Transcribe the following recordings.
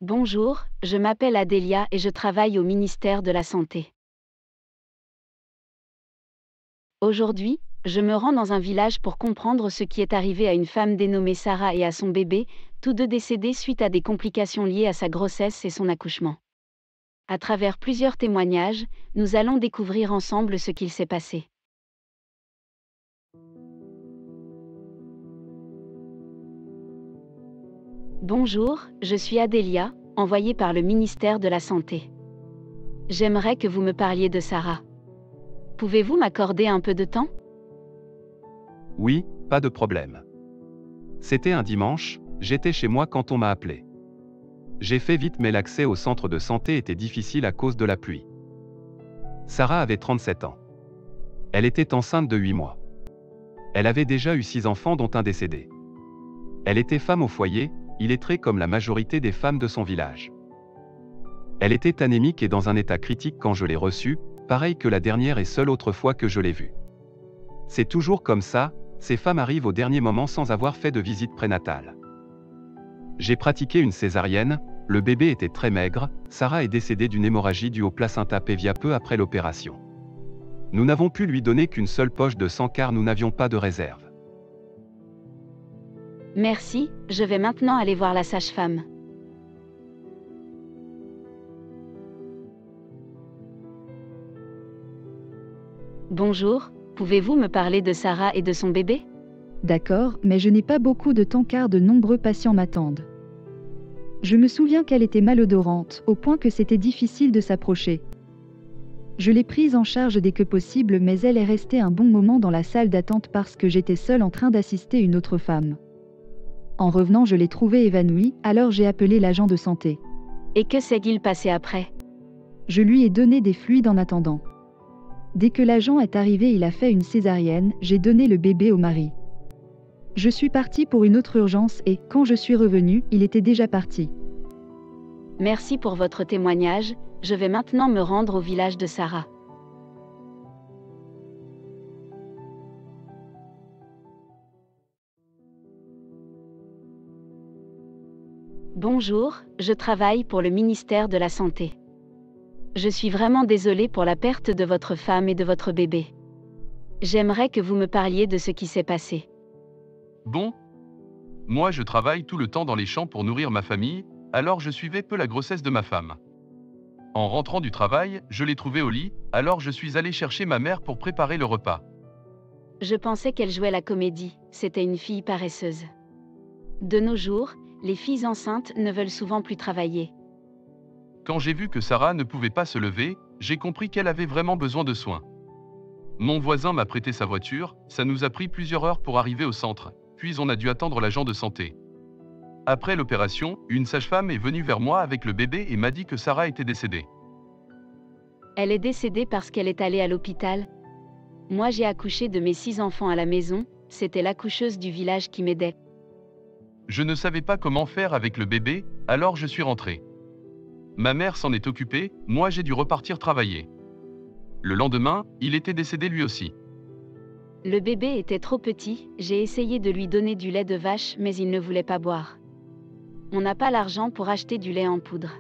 Bonjour, je m'appelle Adélia et je travaille au ministère de la Santé. Aujourd'hui, je me rends dans un village pour comprendre ce qui est arrivé à une femme dénommée Sarah et à son bébé, tous deux décédés suite à des complications liées à sa grossesse et son accouchement. À travers plusieurs témoignages, nous allons découvrir ensemble ce qu'il s'est passé. Bonjour, je suis Adélia, envoyée par le ministère de la Santé. J'aimerais que vous me parliez de Sarah. Pouvez-vous m'accorder un peu de temps? Oui, pas de problème. C'était un dimanche, j'étais chez moi quand on m'a appelé. J'ai fait vite mais l'accès au centre de santé était difficile à cause de la pluie. Sarah avait 37 ans. Elle était enceinte de 8 mois. Elle avait déjà eu 6 enfants dont un décédé. Elle était femme au foyer, illettrée comme la majorité des femmes de son village. Elle était anémique et dans un état critique quand je l'ai reçue, pareil que la dernière et seule autre fois que je l'ai vue. C'est toujours comme ça, ces femmes arrivent au dernier moment sans avoir fait de visite prénatale. J'ai pratiqué une césarienne, le bébé était très maigre, Sarah est décédée d'une hémorragie due au placenta pévia peu après l'opération. Nous n'avons pu lui donner qu'une seule poche de sang car nous n'avions pas de réserve. Merci, je vais maintenant aller voir la sage-femme. Bonjour, pouvez-vous me parler de Sarah et de son bébé? D'accord, mais je n'ai pas beaucoup de temps car de nombreux patients m'attendent. Je me souviens qu'elle était malodorante, au point que c'était difficile de s'approcher. Je l'ai prise en charge dès que possible mais elle est restée un bon moment dans la salle d'attente parce que j'étais seule en train d'assister une autre femme. En revenant je l'ai trouvée évanouie, alors j'ai appelé l'agent de santé. Et que s'est-il passé après? Je lui ai donné des fluides en attendant. Dès que l'agent est arrivé il a fait une césarienne, j'ai donné le bébé au mari. Je suis partie pour une autre urgence et, quand je suis revenue, il était déjà parti. Merci pour votre témoignage, je vais maintenant me rendre au village de Sarah. Bonjour, je travaille pour le ministère de la Santé. Je suis vraiment désolée pour la perte de votre femme et de votre bébé. J'aimerais que vous me parliez de ce qui s'est passé. Bon. Moi je travaille tout le temps dans les champs pour nourrir ma famille, alors je suivais peu la grossesse de ma femme. En rentrant du travail, je l'ai trouvée au lit, alors je suis allé chercher ma mère pour préparer le repas. Je pensais qu'elle jouait la comédie, c'était une fille paresseuse. De nos jours, les filles enceintes ne veulent souvent plus travailler. Quand j'ai vu que Sarah ne pouvait pas se lever, j'ai compris qu'elle avait vraiment besoin de soins. Mon voisin m'a prêté sa voiture, ça nous a pris plusieurs heures pour arriver au centre, puis on a dû attendre l'agent de santé. Après l'opération, une sage-femme est venue vers moi avec le bébé et m'a dit que Sarah était décédée. Elle est décédée parce qu'elle est allée à l'hôpital. Moi j'ai accouché de mes 6 enfants à la maison, c'était l'accoucheuse du village qui m'aidait. Je ne savais pas comment faire avec le bébé, alors je suis rentré. Ma mère s'en est occupée, moi j'ai dû repartir travailler. Le lendemain, il était décédé lui aussi. Le bébé était trop petit, j'ai essayé de lui donner du lait de vache mais il ne voulait pas boire. On n'a pas l'argent pour acheter du lait en poudre.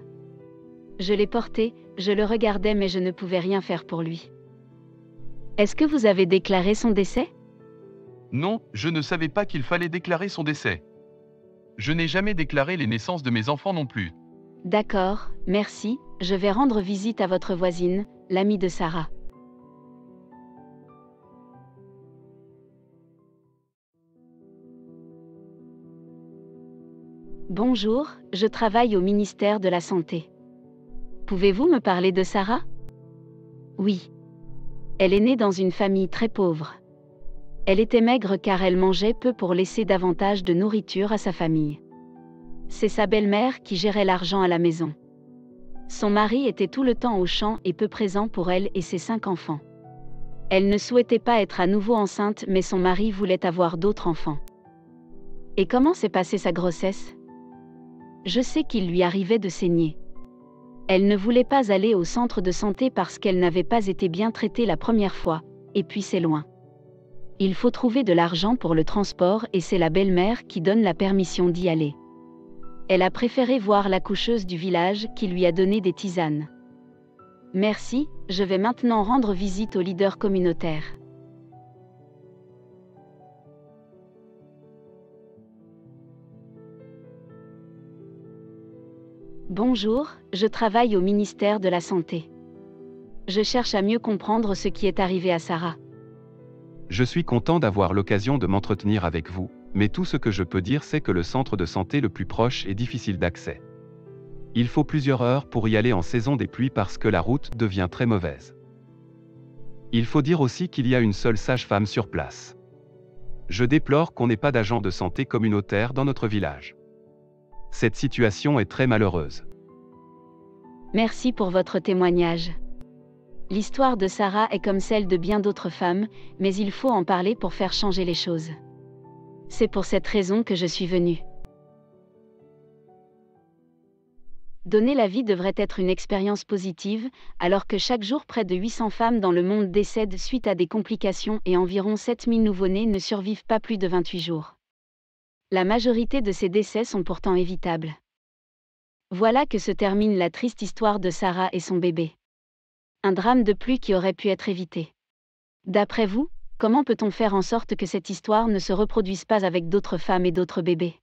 Je l'ai porté, je le regardais mais je ne pouvais rien faire pour lui. Est-ce que vous avez déclaré son décès? Non, je ne savais pas qu'il fallait déclarer son décès. Je n'ai jamais déclaré les naissances de mes enfants non plus. D'accord, merci, je vais rendre visite à votre voisine, l'amie de Sarah. Bonjour, je travaille au ministère de la Santé. Pouvez-vous me parler de Sarah? Oui. Elle est née dans une famille très pauvre. Elle était maigre car elle mangeait peu pour laisser davantage de nourriture à sa famille. C'est sa belle-mère qui gérait l'argent à la maison. Son mari était tout le temps au champ et peu présent pour elle et ses 5 enfants. Elle ne souhaitait pas être à nouveau enceinte mais son mari voulait avoir d'autres enfants. Et comment s'est passée sa grossesse? Je sais qu'il lui arrivait de saigner. Elle ne voulait pas aller au centre de santé parce qu'elle n'avait pas été bien traitée la première fois, et puis c'est loin. Il faut trouver de l'argent pour le transport et c'est la belle-mère qui donne la permission d'y aller. Elle a préféré voir l'accoucheuse du village qui lui a donné des tisanes. Merci, je vais maintenant rendre visite au leader communautaire. Bonjour, je travaille au ministère de la Santé. Je cherche à mieux comprendre ce qui est arrivé à Sarah. Je suis content d'avoir l'occasion de m'entretenir avec vous, mais tout ce que je peux dire c'est que le centre de santé le plus proche est difficile d'accès. Il faut plusieurs heures pour y aller en saison des pluies parce que la route devient très mauvaise. Il faut dire aussi qu'il y a une seule sage-femme sur place. Je déplore qu'on n'ait pas d'agent de santé communautaire dans notre village. Cette situation est très malheureuse. Merci pour votre témoignage. L'histoire de Sarah est comme celle de bien d'autres femmes, mais il faut en parler pour faire changer les choses. C'est pour cette raison que je suis venue. Donner la vie devrait être une expérience positive, alors que chaque jour près de 800 femmes dans le monde décèdent suite à des complications et environ 7000 nouveau-nés ne survivent pas plus de 28 jours. La majorité de ces décès sont pourtant évitables. Voilà que se termine la triste histoire de Sarah et son bébé. Un drame de pluie qui aurait pu être évité. D'après vous, comment peut-on faire en sorte que cette histoire ne se reproduise pas avec d'autres femmes et d'autres bébés ?